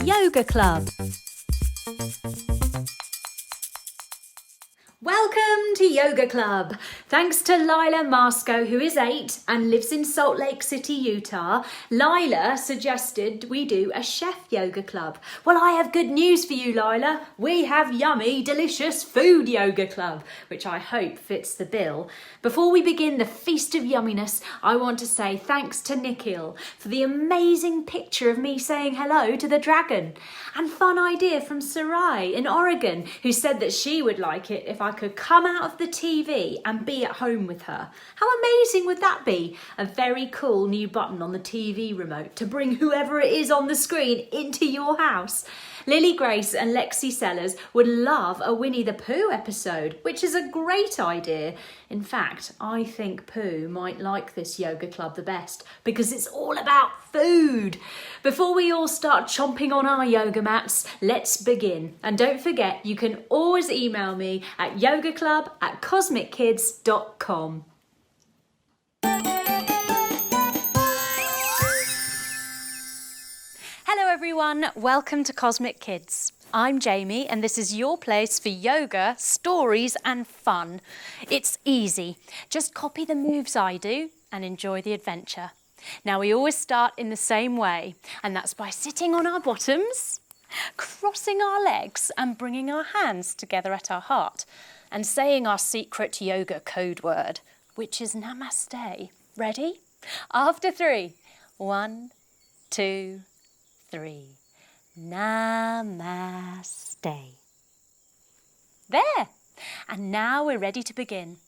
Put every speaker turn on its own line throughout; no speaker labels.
Yoga Club. Welcome to Yoga Club. Thanks to Lila Masco, who is 8 and lives in Salt Lake City, Utah. Lila suggested we do a chef yoga club. Well, I have good news for you, Lila. We have yummy, delicious food yoga club, which I hope fits the bill. Before we begin the feast of yumminess, I want to say thanks to Nikhil for the amazing picture of me saying hello to the dragon. And fun idea from Sarai in Oregon, who said that she would like it if I could come out of the TV and be at home with her. How amazing would that be? A very cool new button on the TV remote to bring whoever it is on the screen into your house. Lily Grace and Lexi Sellers would love a Winnie the Pooh episode, which is a great idea. In fact, I think Pooh might like this yoga club the best because it's all about food. Before we all start chomping on our yoga mats, let's begin. And don't forget, you can always email me at yogaclub@cosmickids.com. Hello everyone, welcome to Cosmic Kids. I'm Jamie and this is your place for yoga, stories and fun. It's easy. Just copy the moves I do and enjoy the adventure. Now we always start in the same way, and that's by sitting on our bottoms, crossing our legs and bringing our hands together at our heart and saying our secret yoga code word, which is Namaste. Ready? After 3. 1, 2, 3. Namaste. There. And now we're ready to begin.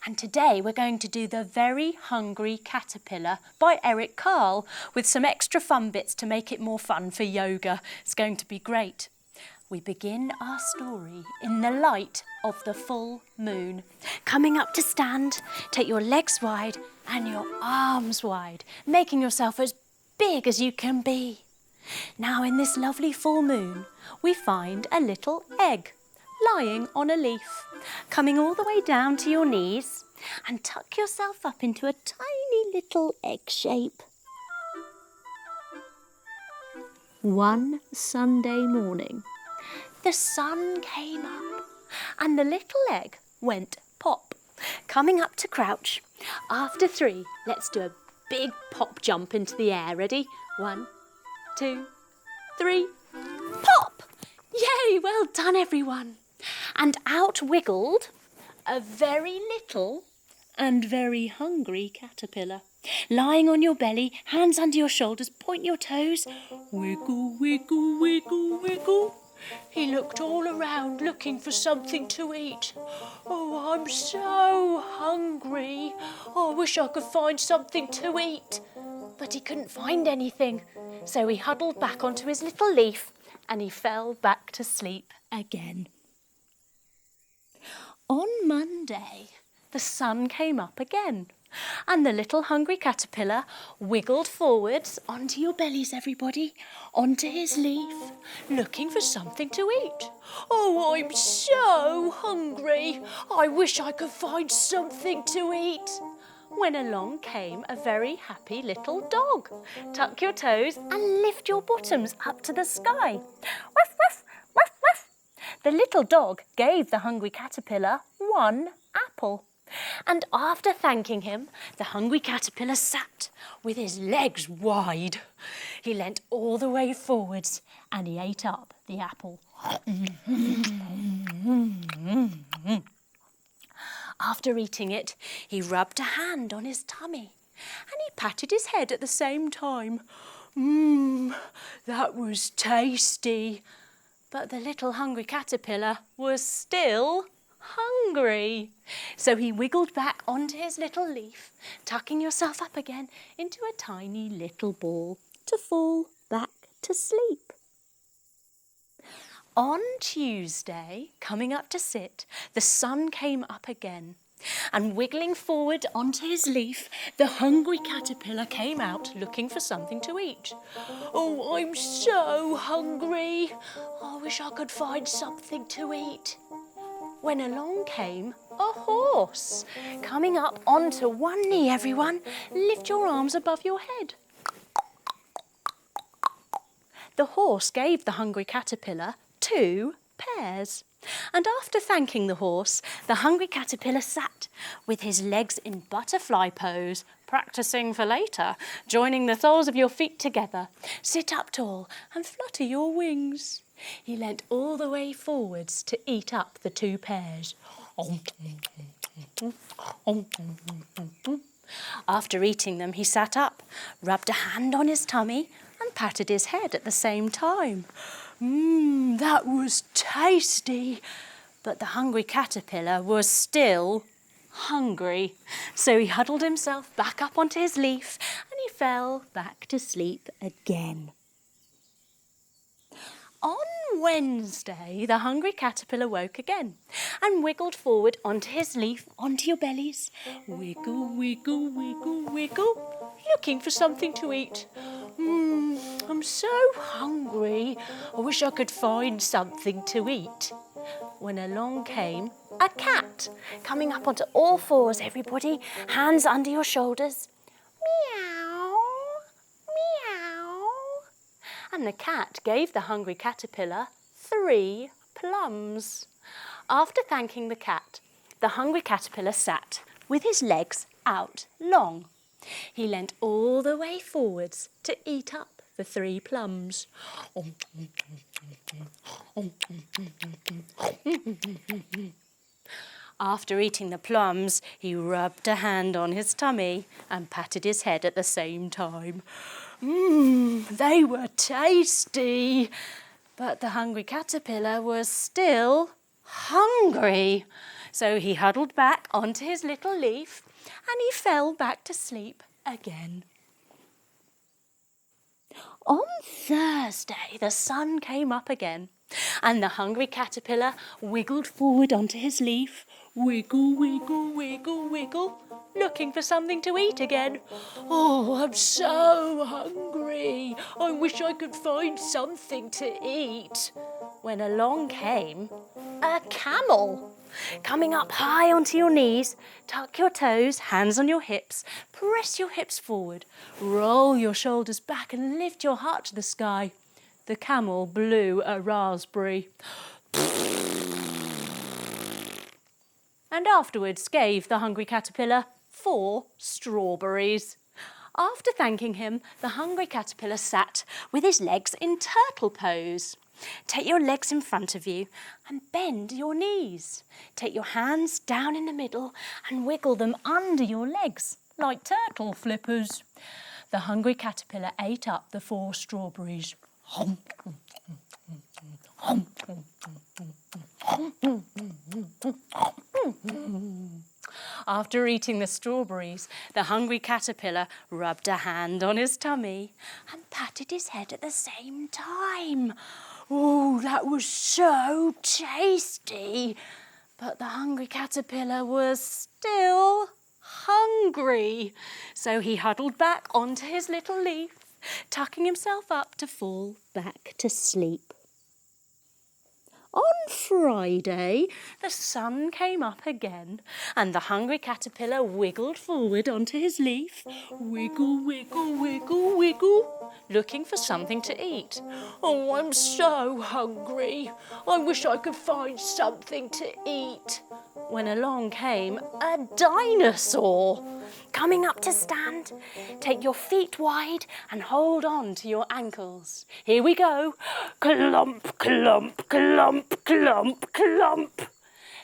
And today we're going to do The Very Hungry Caterpillar by Eric Carle with some extra fun bits to make it more fun for yoga. It's going to be great. We begin our story in the light of the full moon. Coming up to stand, take your legs wide and your arms wide, making yourself as big as you can be. Now in this lovely full moon, we find a little egg lying on a leaf, coming all the way down to your knees, and tuck yourself up into a tiny little egg shape. One Sunday morning, the sun came up and the little egg went pop, coming up to crouch. After 3, let's do a big pop jump into the air. Ready? 1, 2, 3, pop! Yay, well done everyone. And out wiggled a very little and very hungry caterpillar. Lying on your belly, hands under your shoulders, point your toes. Wiggle, wiggle, wiggle, wiggle. He looked all around looking for something to eat. Oh, I'm so hungry. Oh, I wish I could find something to eat. But he couldn't find anything. So he huddled back onto his little leaf and he fell back to sleep again. On Monday, the sun came up again and the little hungry caterpillar wiggled forwards onto your bellies, everybody, onto his leaf, looking for something to eat. Oh, I'm so hungry. I wish I could find something to eat. When along came a very happy little dog. Tuck your toes and lift your bottoms up to the sky. Woof, woof, woof, woof. The little dog gave the hungry caterpillar 1 apple. And after thanking him, the hungry caterpillar sat with his legs wide. He leant all the way forwards and he ate up the apple. After eating it, he rubbed a hand on his tummy and he patted his head at the same time. That was tasty. But the little hungry caterpillar was still hungry. So he wiggled back onto his little leaf, tucking yourself up again into a tiny little ball to fall back to sleep. On Tuesday, coming up to sit, the sun came up again. And wiggling forward onto his leaf, the hungry caterpillar came out looking for something to eat. Oh, I'm so hungry. I wish I could find something to eat. When along came a horse, coming up onto one knee, everyone. Lift your arms above your head. The horse gave the hungry caterpillar 2 pears. And after thanking the horse, the hungry caterpillar sat with his legs in butterfly pose, practising for later, joining the soles of your feet together. Sit up tall and flutter your wings. He leant all the way forwards to eat up the 2 pears. After eating them, he sat up, rubbed a hand on his tummy and patted his head at the same time. That was tasty. But the hungry caterpillar was still hungry. So he huddled himself back up onto his leaf and he fell back to sleep again. On Wednesday, the hungry caterpillar woke again and wiggled forward onto his leaf, onto your bellies. Wiggle, wiggle, wiggle, wiggle, looking for something to eat. I'm so hungry. I wish I could find something to eat. When along came a cat, coming up onto all fours, everybody, hands under your shoulders. Meow, meow. And the cat gave the hungry caterpillar 3 plums. After thanking the cat, the hungry caterpillar sat with his legs out long. He leant all the way forwards to eat up the 3 plums. After eating the plums, he rubbed a hand on his tummy and patted his head at the same time. They were tasty, but the hungry caterpillar was still hungry. So he huddled back onto his little leaf and he fell back to sleep again. On Thursday, the sun came up again and the hungry caterpillar wiggled forward onto his leaf. Wiggle, wiggle, wiggle, wiggle, looking for something to eat again. Oh, I'm so hungry. I wish I could find something to eat. When along came a camel. Coming up high onto your knees, tuck your toes, hands on your hips, press your hips forward, roll your shoulders back and lift your heart to the sky. The camel blew a raspberry. And afterwards gave the hungry caterpillar 4 strawberries. After thanking him, the hungry caterpillar sat with his legs in turtle pose. Take your legs in front of you and bend your knees. Take your hands down in the middle and wiggle them under your legs like turtle flippers. The hungry caterpillar ate up the 4 strawberries. After eating the strawberries, the hungry caterpillar rubbed a hand on his tummy and patted his head at the same time. Oh, that was so tasty! But the hungry caterpillar was still hungry. So he huddled back onto his little leaf, tucking himself up to fall back to sleep. On Friday, the sun came up again and the hungry caterpillar wiggled forward onto his leaf. Wiggle, wiggle, wiggle, wiggle, looking for something to eat. Oh, I'm so hungry. I wish I could find something to eat. When along came a dinosaur. Coming up to stand, take your feet wide and hold on to your ankles. Here we go. Clump, clump, clump, clump, clump.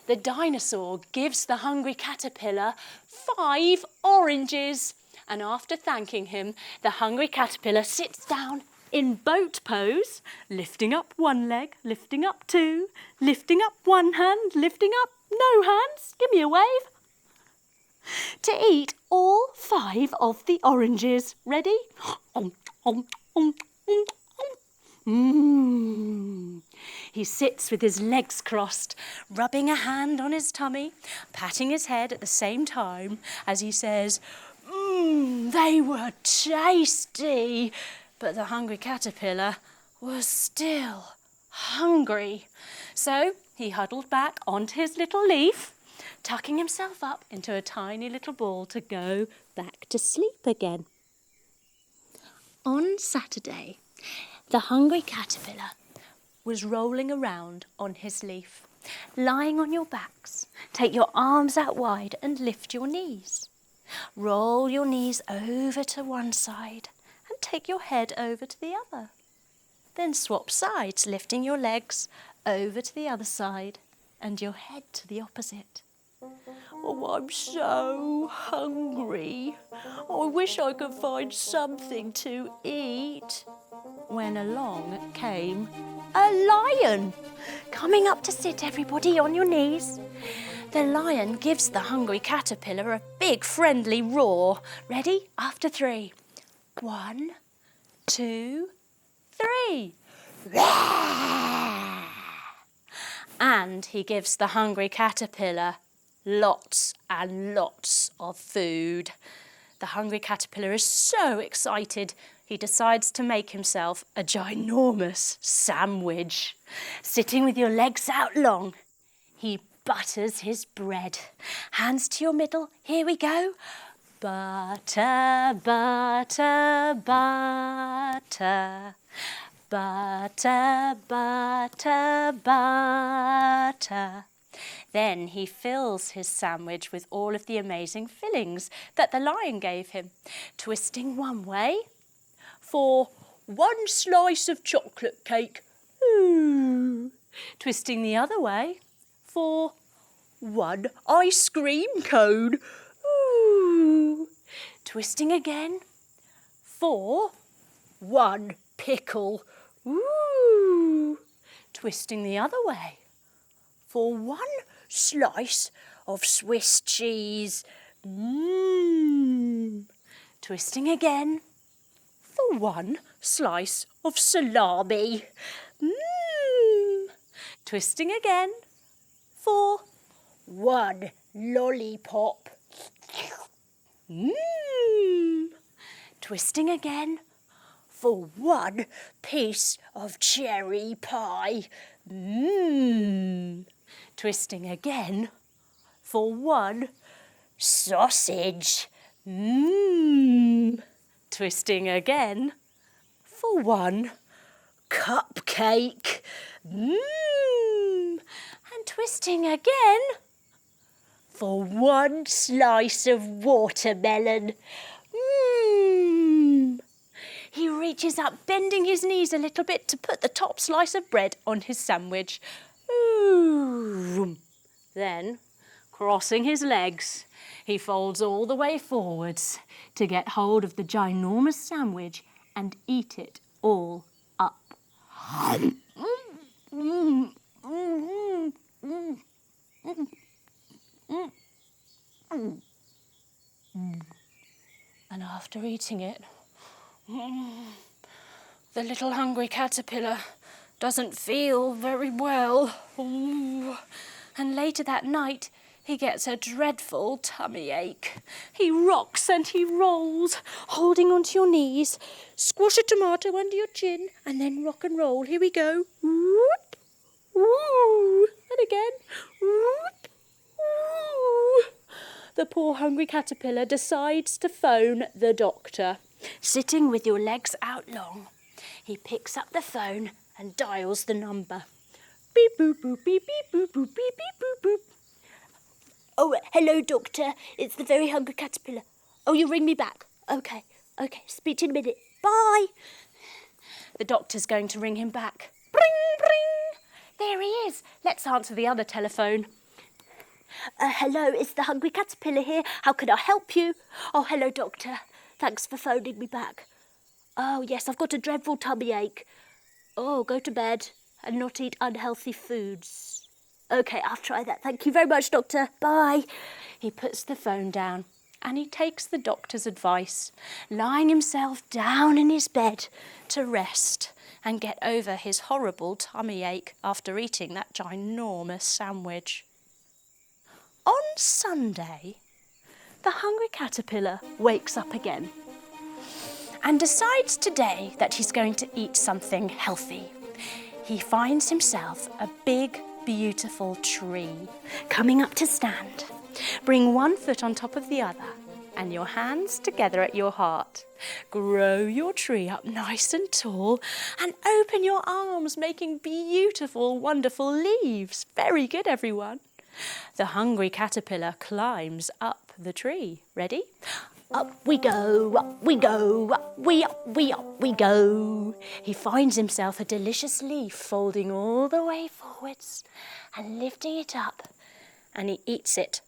The dinosaur gives the hungry caterpillar 5 oranges. And after thanking him, the hungry caterpillar sits down in boat pose, lifting up 1 leg, lifting up 2, lifting up 1 hand, lifting up no hands. Give me a wave. To eat all 5 of the oranges. Ready? He sits with his legs crossed, rubbing a hand on his tummy, patting his head at the same time as he says, they were tasty. But the hungry caterpillar was still hungry. So he huddled back onto his little leaf, tucking himself up into a tiny little ball to go back to sleep again. On Saturday, The hungry caterpillar was rolling around on his leaf. Lying on your backs, take your arms out wide and lift your knees. Roll your knees over to one side and take your head over to the other. Then swap sides, lifting your legs over to the other side and your head to the opposite. Oh, I'm so hungry. I wish I could find something to eat. When along came a lion. Coming up to sit, everybody, on your knees. The lion gives the hungry caterpillar a big friendly roar. Ready? After 3. 1, 2, 3. And he gives the hungry caterpillar lots and lots of food. The hungry caterpillar is so excited, he decides to make himself a ginormous sandwich. Sitting with your legs out long, he butters his bread. Hands to your middle, here we go. Butter, butter, butter. Butter, butter, butter. Then he fills his sandwich with all of the amazing fillings that the lion gave him. Twisting one way for 1 slice of chocolate cake. Ooh. Twisting the other way for 1 ice cream cone. Ooh. Twisting again for 1 pickle. Ooh. Twisting the other way for 1 slice of Swiss cheese. Twisting again for 1 slice of salami. Twisting again for 1 lollipop. Twisting again for 1 piece of cherry pie. Twisting again for 1 sausage. Twisting again for 1 cupcake. And twisting again for 1 slice of watermelon. He reaches up, bending his knees a little bit to put the top slice of bread on his sandwich. Then, crossing his legs, he folds all the way forwards to get hold of the ginormous sandwich and eat it all up. And after eating it, the little hungry caterpillar doesn't feel very well. And later that night, he gets a dreadful tummy ache. He rocks and he rolls, holding onto your knees. Squash a tomato under your chin and then rock and roll. Here we go. Whoop, woo. And again. Whoop, woo. The poor hungry caterpillar decides to phone the doctor. Sitting with your legs out long, he picks up the phone and dials the number. Beep, boop, boop, beep, beep, boop, boop, beep, beep, boop, boop. Oh, hello, doctor. It's the very hungry caterpillar. Oh, you ring me back. Okay, speak to you in a minute. Bye. The doctor's going to ring him back. Bring, bring. There he is. Let's answer the other telephone. Hello, it's the hungry caterpillar here. How can I help you? Oh, hello, doctor. Thanks for phoning me back. Oh, yes, I've got a dreadful tummy ache. Oh, go to bed and not eat unhealthy foods. OK, I'll try that. Thank you very much, doctor. Bye. He puts the phone down and he takes the doctor's advice, lying himself down in his bed to rest and get over his horrible tummy ache after eating that ginormous sandwich. On Sunday, the hungry caterpillar wakes up again and decides today that he's going to eat something healthy. He finds himself a big, beautiful tree coming up to stand. Bring one foot on top of the other
and your hands together at your heart. Grow your tree up nice and tall and open your arms, making beautiful, wonderful leaves. Very good, everyone. The hungry caterpillar climbs up the tree. Ready? Up we go, up we go, up we go. He finds himself a delicious leaf, folding all the way forwards and lifting it up, and he eats it.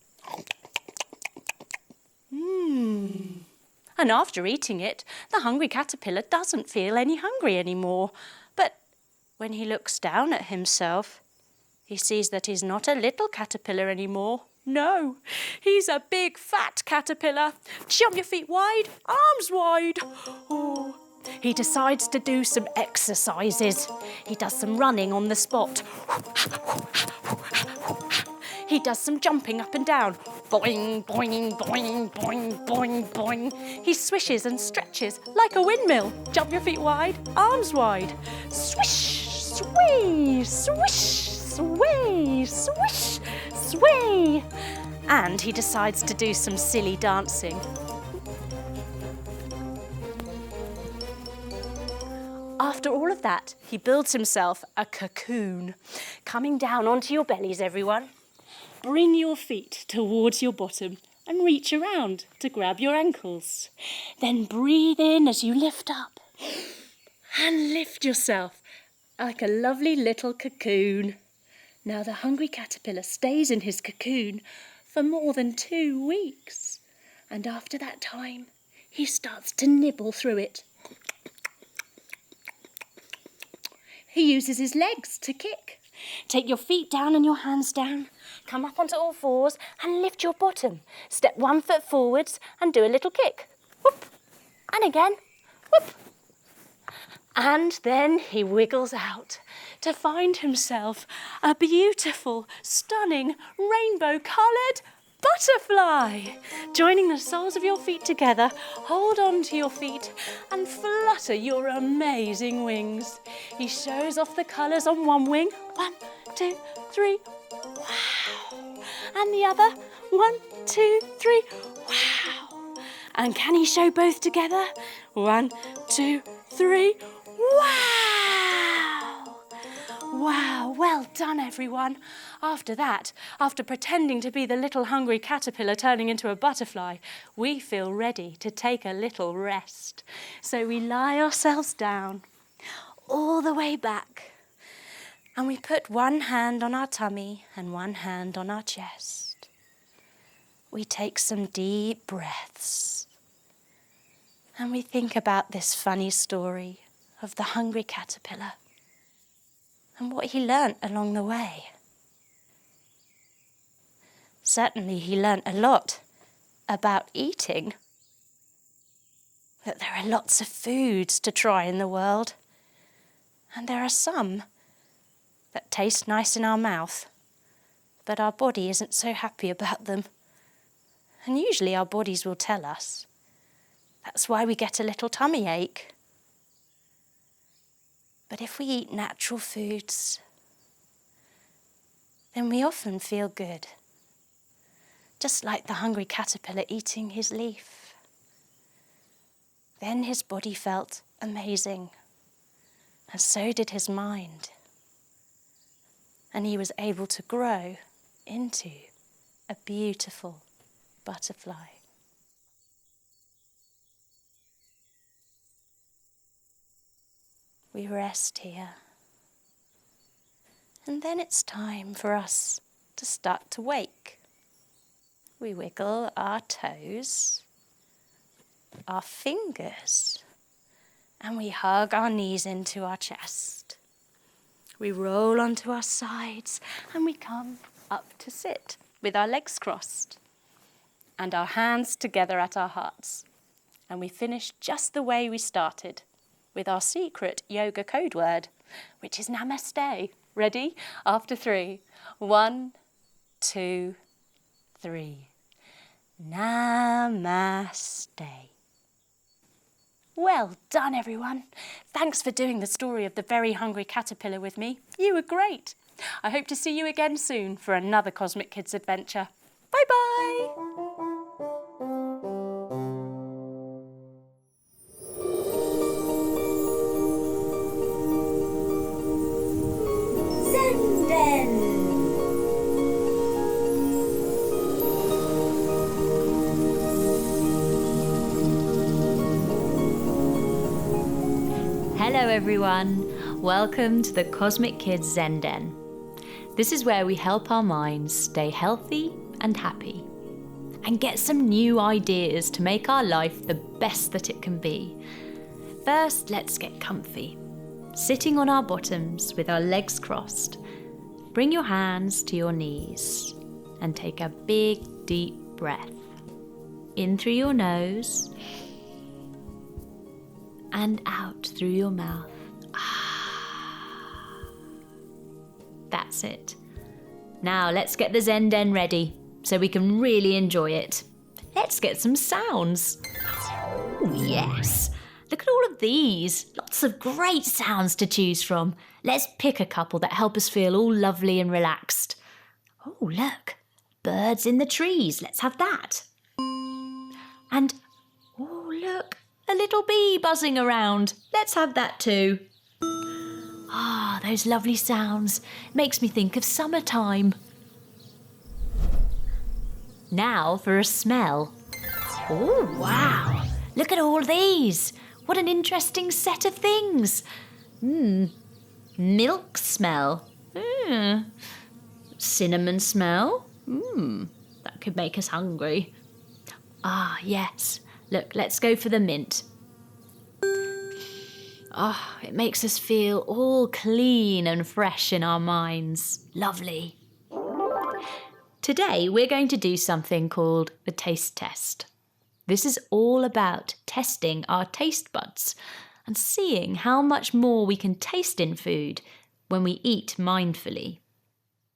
And after eating it, the hungry caterpillar doesn't feel any hungry anymore. But when he looks down at himself, he sees that he's not a little caterpillar anymore. No, he's a big fat caterpillar. Jump your feet wide, arms wide. Oh. He decides to do some exercises. He does some running on the spot. He does some jumping up and down. Boing, boing, boing, boing, boing, boing. He swishes and stretches like a windmill. Jump your feet wide, arms wide. Swish, sway, swish, sway, swish, sway. And he decides to do some silly dancing. After all of that, he builds himself a cocoon. Coming down onto your bellies, everyone. Bring your feet towards your bottom and reach around to grab your ankles. Then breathe in as you lift up and lift yourself like a lovely little cocoon. Now the hungry caterpillar stays in his cocoon for more than 2 weeks. And after that time, he starts to nibble through it. He uses his legs to kick. Take your feet down and your hands down. Come up onto all fours and lift your bottom. Step 1 foot forwards and do a little kick. Whoop. And again. Whoop. And then he wiggles out to find himself a beautiful, stunning, rainbow-coloured butterfly. Joining the soles of your feet together, hold on to your feet and flutter your amazing wings. He shows off the colours on one wing. 1, 2, 3. Wow. And the other. 1, 2, 3. Wow. And can he show both together? 1, 2, 3. Wow. Wow, well done, everyone. After that, after pretending to be the little hungry caterpillar turning into a butterfly, we feel ready to take a little rest. So we lie ourselves down all the way back, and we put one hand on our tummy and one hand on our chest. We take some deep breaths, and we think about this funny story of the hungry caterpillar and what he learnt along the way. Certainly he learnt a lot about eating, that there are lots of foods to try in the world, and there are some that taste nice in our mouth, but our body isn't so happy about them. And usually our bodies will tell us. That's why we get a little tummy ache. But if we eat natural foods, then we often feel good. Just like the hungry caterpillar eating his leaf. Then his body felt amazing, and so did his mind. And he was able to grow into a beautiful butterfly. We rest here. And then it's time for us to start to wake. We wiggle our toes, our fingers, and we hug our knees into our chest. We roll onto our sides and we come up to sit with our legs crossed and our hands together at our hearts. And we finish just the way we started, with our secret yoga code word, which is namaste. Ready? After 3. 1, 2, 3. Namaste. Well done, everyone. Thanks for doing the story of the very hungry caterpillar with me. You were great. I hope to see you again soon for another Cosmic Kids adventure. Bye-bye.
Den! Hello everyone, welcome to the Cosmic Kids Zen Den. This is where we help our minds stay healthy and happy and get some new ideas to make our life the best that it can be. First, let's get comfy. Sitting on our bottoms with our legs crossed, bring your hands to your knees and take a big deep breath. In through your nose and out through your mouth. That's it. Now let's get the Zen Den ready so we can really enjoy it. Let's get some sounds. Ooh, yes. Look at all of these. Lots of great sounds to choose from. Let's pick a couple that help us feel all lovely and relaxed. Oh, look. Birds in the trees. Let's have that. And, oh, look. A little bee buzzing around. Let's have that too. Ah, those lovely sounds. Makes me think of summertime. Now for a smell. Oh, wow. Look at all these. What an interesting set of things. Milk smell. Cinnamon smell. That could make us hungry. Ah, yes. Look, let's go for the mint. Oh, it makes us feel all clean and fresh in our minds. Lovely. Today, we're going to do something called the taste test. This is all about testing our taste buds and seeing how much more we can taste in food when we eat mindfully.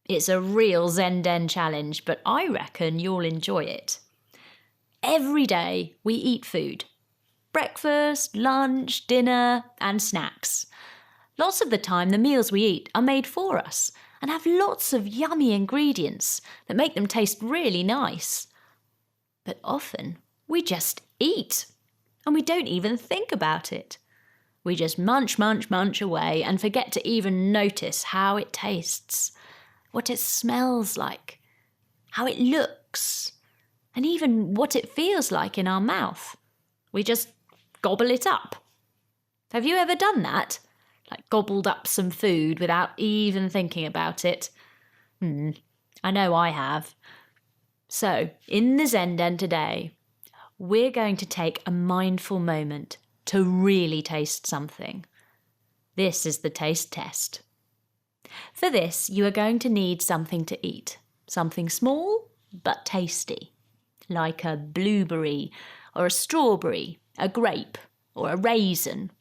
It's a real Zen Den challenge, but I reckon you'll enjoy it. Every day we eat food. Breakfast, lunch, dinner and snacks. Lots of the time the meals we eat are made for us and have lots of yummy ingredients that make them taste really nice. But often we just eat and we don't even think about it. We just munch away and forget to even notice how it tastes, what it smells like, how it looks, and even what it feels like in our mouth. We just gobble it up. Have you ever done that? Like gobbled up some food without even thinking about it? I know I have. So, in the Zen Den today, we're going to take a mindful moment to really taste something. This is the taste test. For this, you are going to need something to eat. Something small but tasty. Like a blueberry or a strawberry, a grape or a raisin,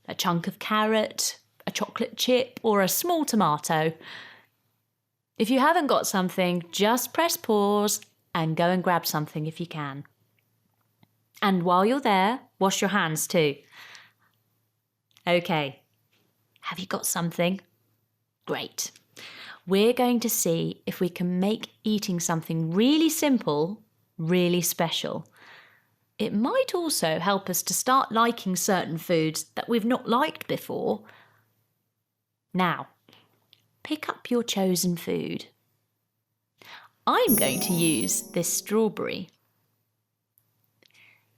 a chunk of carrot, a chocolate chip or a small tomato. If you haven't got something, just press pause and go and grab something if you can. And while you're there, wash your hands too. Okay, have you got something? Great. We're going to see if we can make eating something really simple really special. It might also help us to start liking certain foods that we've not liked before. Now, pick up your chosen food. I'm going to use this strawberry.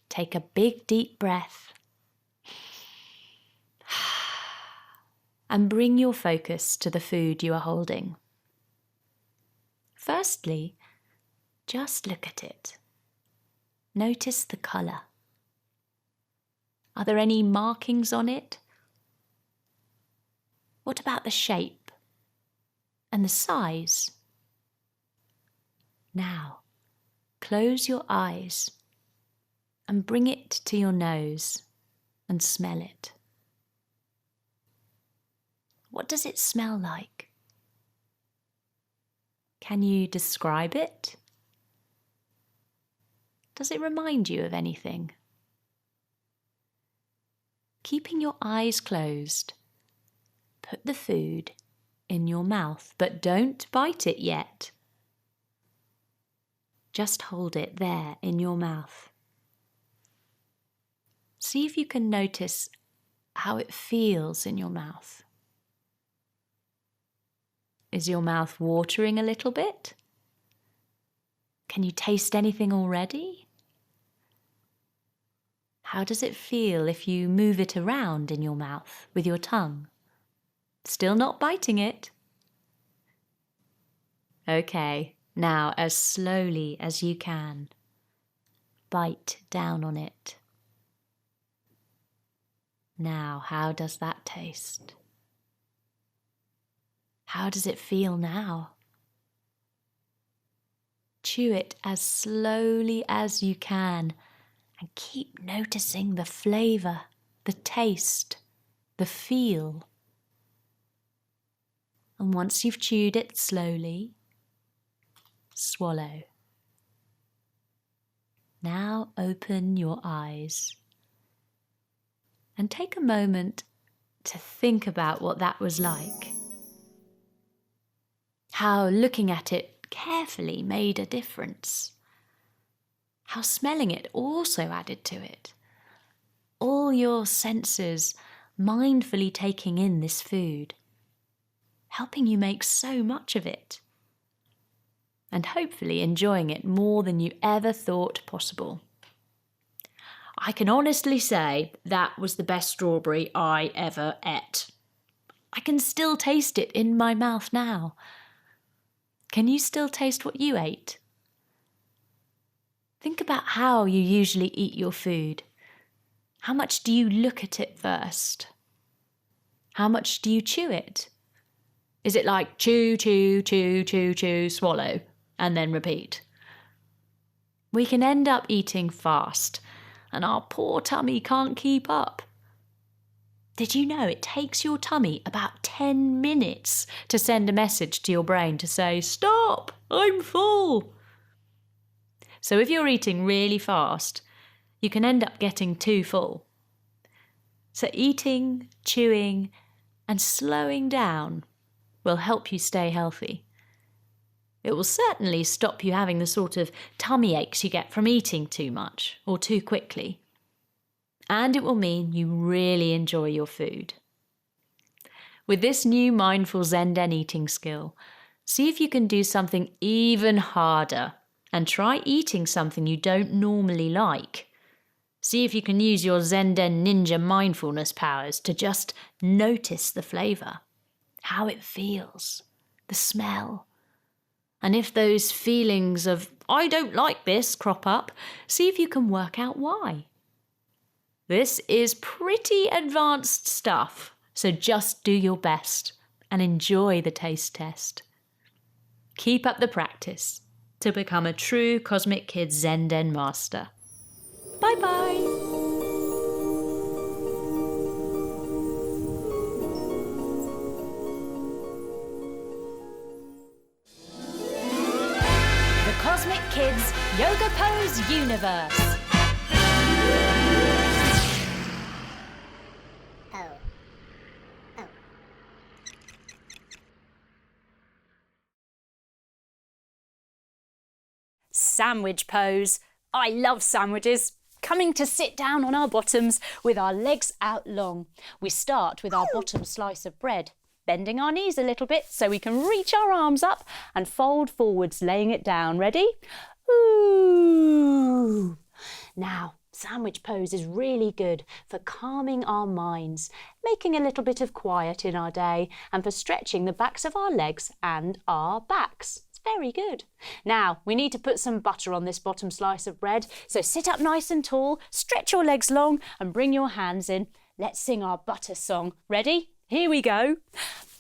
Take a big deep breath and bring your focus to the food you are holding. Firstly, just look at it. Notice the colour. Are there any markings on it? What about the shape and the size? Now, close your eyes and bring it to your nose and smell it. What does it smell like? Can you describe it? Does it remind you of anything? Keeping your eyes closed, put the food in your mouth, but don't bite it yet. Just hold it there in your mouth. See if you can notice how it feels in your mouth. Is your mouth watering a little bit? Can you taste anything already? How does it feel if you move it around in your mouth with your tongue? Still not biting it? Okay, now as slowly as you can, bite down on it. Now, how does that taste? How does it feel now? Chew it as slowly as you can and keep noticing the flavour, the taste, the feel. And once you've chewed it slowly, swallow. Now open your eyes and take a moment to think about what that was like. How looking at it carefully made a difference. How smelling it also added to it. All your senses mindfully taking in this food, helping you make so much of it, and hopefully enjoying it more than you ever thought possible. I can honestly say that was the best strawberry I ever ate. I can still taste it in my mouth now. Can you still taste what you ate? Think about how you usually eat your food. How much do you look at it first? How much do you chew it? Is it like chew, chew, chew, chew, chew, swallow, and then repeat? We can end up eating fast, and our poor tummy can't keep up. Did you know it takes your tummy about 10 minutes to send a message to your brain to say, "Stop, I'm full"? So if you're eating really fast, you can end up getting too full. So eating, chewing, and slowing down will help you stay healthy. It will certainly stop you having the sort of tummy aches you get from eating too much or too quickly. And it will mean you really enjoy your food. With this new mindful Zen Den eating skill, see if you can do something even harder and try eating something you don't normally like. See if you can use your Zen Den ninja mindfulness powers to just notice the flavour, how it feels, the smell. And if those feelings of, "I don't like this," crop up, see if you can work out why. This is pretty advanced stuff, so just do your best and enjoy the taste test. Keep up the practice to become a true Cosmic Kid Zen Den master. Bye-bye. The Cosmic Kids Yoga Pose Universe.
Sandwich pose. I love sandwiches. Coming to sit down on our bottoms with our legs out long. We start with our bottom slice of bread, bending our knees a little bit so we can reach our arms up and fold forwards, laying it down. Ready? Ooh. Now, sandwich pose is really good for calming our minds, making a little bit of quiet in our day, and for stretching the backs of our legs and our backs. Very good. Now, we need to put some butter on this bottom slice of bread. So sit up nice and tall, stretch your legs long and bring your hands in. Let's sing our butter song. Ready? Here we go.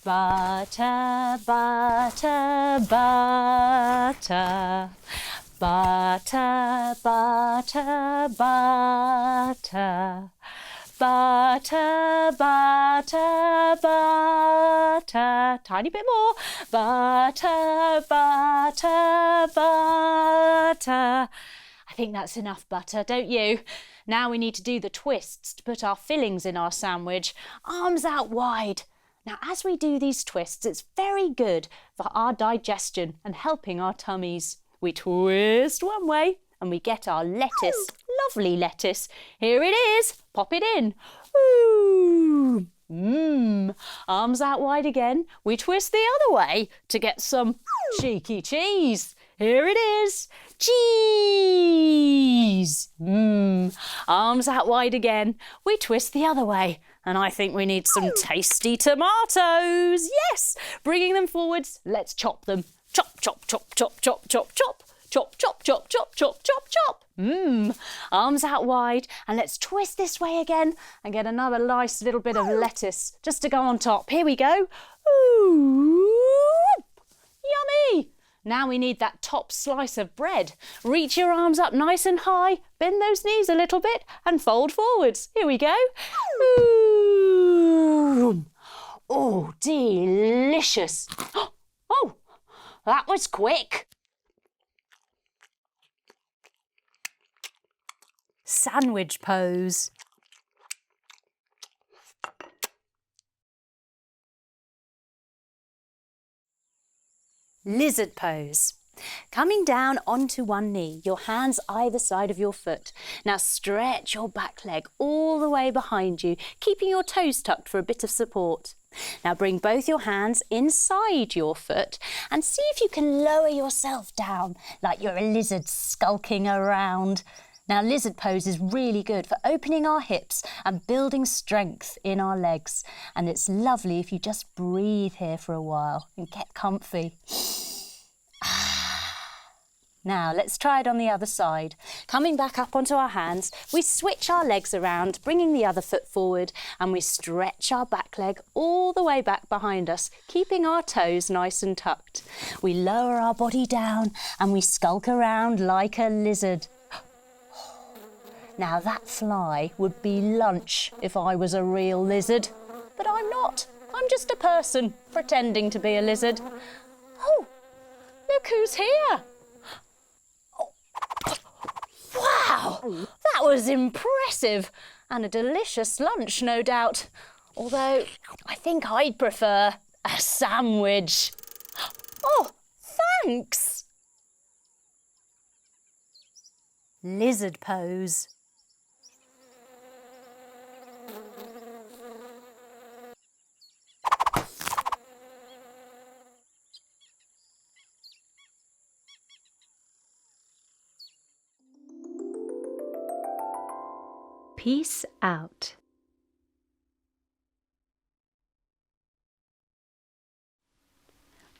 Butter, butter, butter. Butter, butter, butter. Butter, butter, butter. Tiny bit more. Butter, butter, butter. I think that's enough butter, don't you? Now we need to do the twists to put our fillings in our sandwich. Arms out wide. Now, as we do these twists, it's very good for our digestion and helping our tummies. We twist one way and we get our lettuce. Lovely lettuce. Here it is. Pop it in. Ooh. Arms out wide again. We twist the other way to get some cheeky cheese. Here it is. Cheese. Arms out wide again. We twist the other way. And I think we need some tasty tomatoes. Yes. Bringing them forwards. Let's chop them. Chop, chop, chop, chop, chop, chop, chop. Chop, chop, chop, chop, chop, chop, chop. Arms out wide, and let's twist this way again and get another nice little bit of lettuce just to go on top. Here we go. Ooh, yummy. Now we need that top slice of bread. Reach your arms up nice and high, bend those knees a little bit and fold forwards. Here we go. Ooh. Oh, delicious. Oh, that was quick. Sandwich pose. Lizard pose. Coming down onto one knee, your hands either side of your foot. Now stretch your back leg all the way behind you, keeping your toes tucked for a bit of support. Now bring both your hands inside your foot and see if you can lower yourself down like you're a lizard skulking around. Now, lizard pose is really good for opening our hips and building strength in our legs. And it's lovely if you just breathe here for a while and get comfy. Now, let's try it on the other side. Coming back up onto our hands, we switch our legs around, bringing the other foot forward, and we stretch our back leg all the way back behind us, keeping our toes nice and tucked. We lower our body down and we skulk around like a lizard. Now that fly would be lunch if I was a real lizard. But I'm not. I'm just a person pretending to be a lizard. Oh, look who's here. Oh. Wow, that was impressive. And a delicious lunch, no doubt. Although I think I'd prefer a sandwich. Oh, thanks. Lizard pose.
Peace out.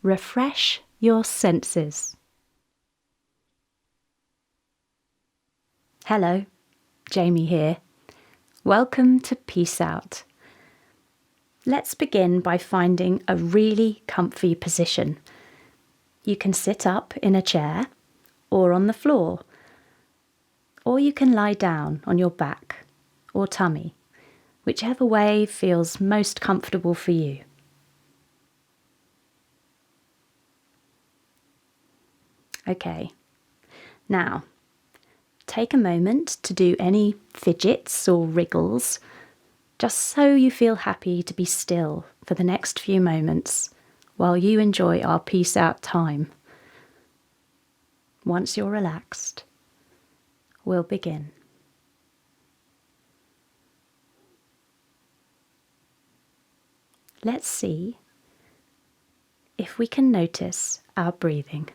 Refresh your senses. Hello, Jamie here. Welcome to Peace Out. Let's begin by finding a really comfy position. You can sit up in a chair or on the floor, or you can lie down on your back or tummy, whichever way feels most comfortable for you. Okay, now take a moment to do any fidgets or wriggles, just so you feel happy to be still for the next few moments while you enjoy our peace out time. Once you're relaxed, we'll begin. Let's see if we can notice our breathing.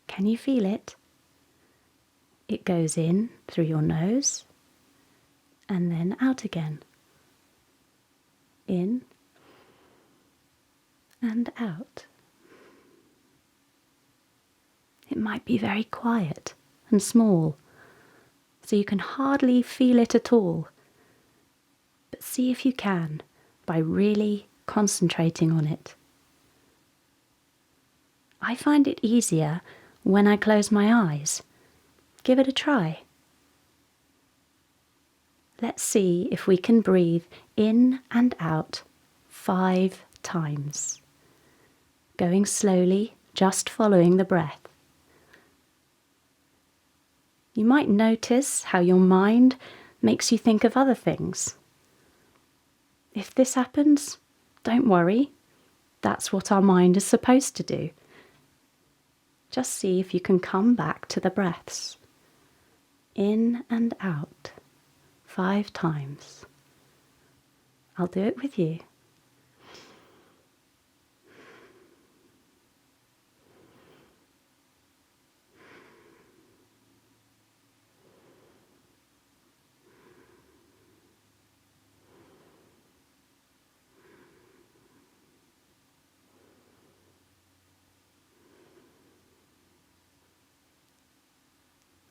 Can you feel it? It goes in through your nose and then out again. In and out. It might be very quiet and small, so you can hardly feel it at all. But see if you can by really concentrating on it. I find it easier when I close my eyes. Give it a try. Let's see if we can breathe in and out 5 times. Going slowly, just following the breath. You might notice how your mind makes you think of other things. If this happens, don't worry. That's what our mind is supposed to do. Just see if you can come back to the breaths. In and out 5 times. I'll do it with you.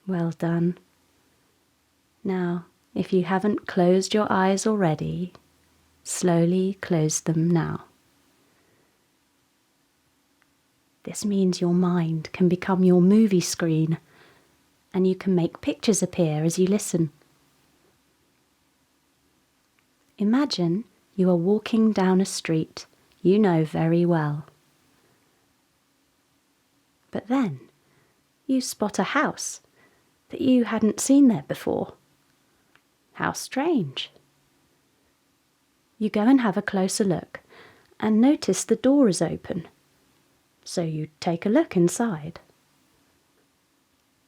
Well done. Now, if you haven't closed your eyes already, slowly close them now. This means your mind can become your movie screen, and you can make pictures appear as you listen. Imagine you are walking down a street you know very well. But then you spot a house that you hadn't seen there before. How strange. You go and have a closer look and notice the door is open. So you take a look inside.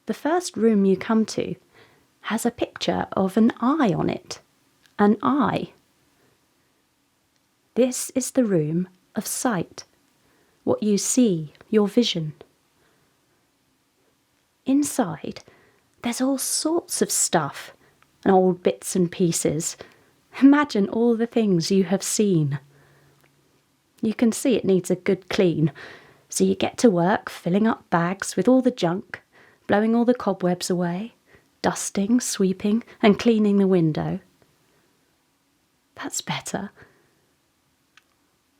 The first room you come to has a picture of an eye on it. An eye. This is the room of sight, what you see, your vision. Inside, there's all sorts of stuff and old bits and pieces. Imagine all the things you have seen. You can see it needs a good clean, so you get to work filling up bags with all the junk, blowing all the cobwebs away, dusting, sweeping, and cleaning the window. That's better.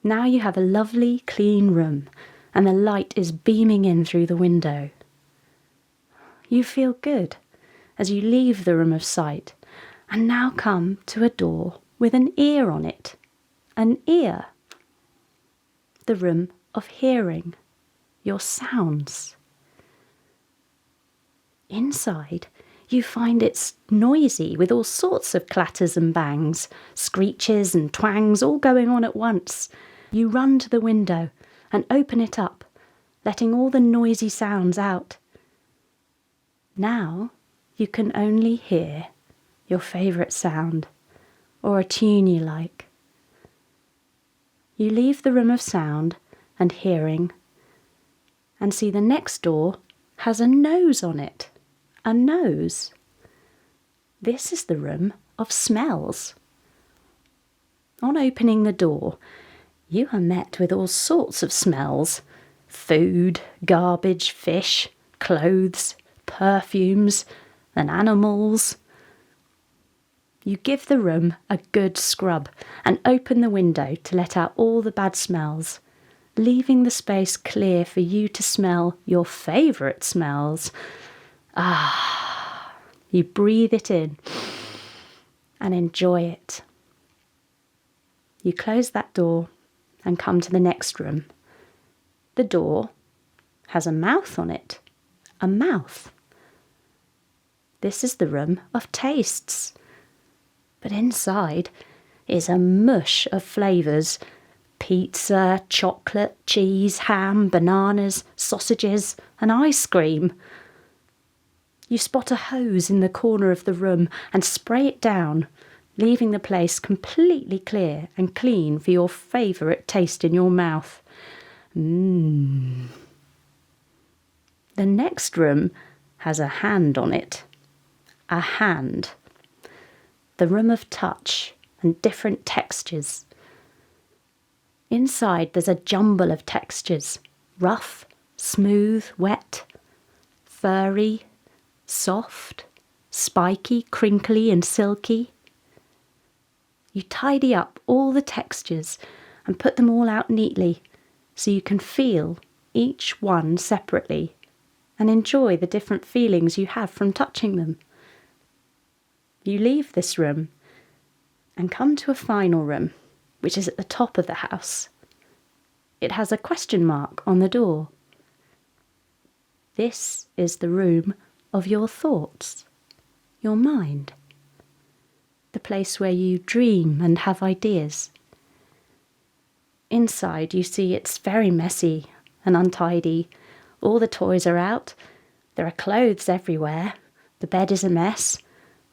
Now you have a lovely, clean room, and the light is beaming in through the window. You feel good as you leave the room of sight, and now come to a door with an ear on it. An ear. The room of hearing, your sounds. Inside, you find it's noisy with all sorts of clatters and bangs, screeches and twangs all going on at once. You run to the window and open it up, letting all the noisy sounds out. Now you can only hear your favourite sound or a tune you like. You leave the room of sound and hearing and see the next door has a nose on it. A nose. This is the room of smells. On opening the door, you are met with all sorts of smells. Food, garbage, fish, clothes, perfumes, and animals. You give the room a good scrub and open the window to let out all the bad smells, leaving the space clear for you to smell your favourite smells. You breathe it in and enjoy it. You close that door and come to the next room. The door has a mouth on it. A mouth. This is the room of tastes. But inside is a mush of flavours. Pizza, chocolate, cheese, ham, bananas, sausages, and ice cream. You spot a hose in the corner of the room and spray it down, leaving the place completely clear and clean for your favourite taste in your mouth. The next room has a hand on it. A hand. The room of touch and different textures. Inside there's a jumble of textures. Rough, smooth, wet, furry, soft, spiky, crinkly and silky. You tidy up all the textures and put them all out neatly so you can feel each one separately and enjoy the different feelings you have from touching them. You leave this room and come to a final room, which is at the top of the house. It has a question mark on the door. This is the room of your thoughts, your mind, the place where you dream and have ideas. Inside you see it's very messy and untidy. All the toys are out. There are clothes everywhere. The bed is a mess.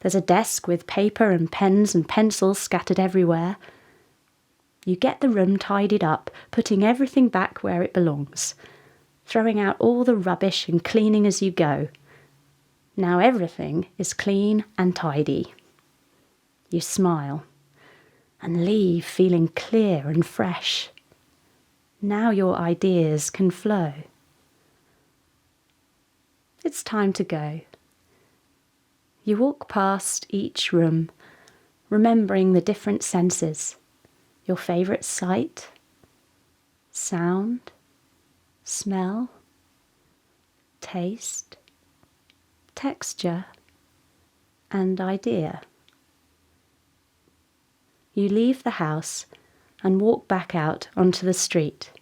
There's a desk with paper and pens and pencils scattered everywhere. You get the room tidied up, putting everything back where it belongs, throwing out all the rubbish and cleaning as you go. Now everything is clean and tidy. You smile and leave feeling clear and fresh. Now your ideas can flow. It's time to go. You walk past each room, remembering the different senses, your favourite sight, sound, smell, taste, texture, and idea. You leave the house and walk back out onto the street,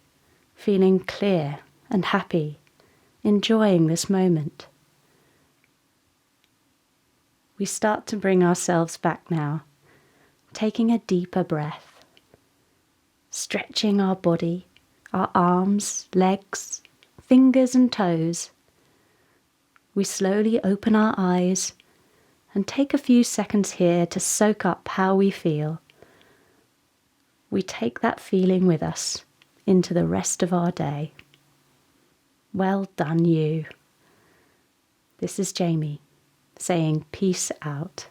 feeling clear and happy, enjoying this moment. We start to bring ourselves back now, taking a deeper breath, stretching our body, our arms, legs, fingers and toes. We slowly open our eyes and take a few seconds here to soak up how we feel. We take that feeling with us into the rest of our day. Well done, you. This is Jamie saying peace out.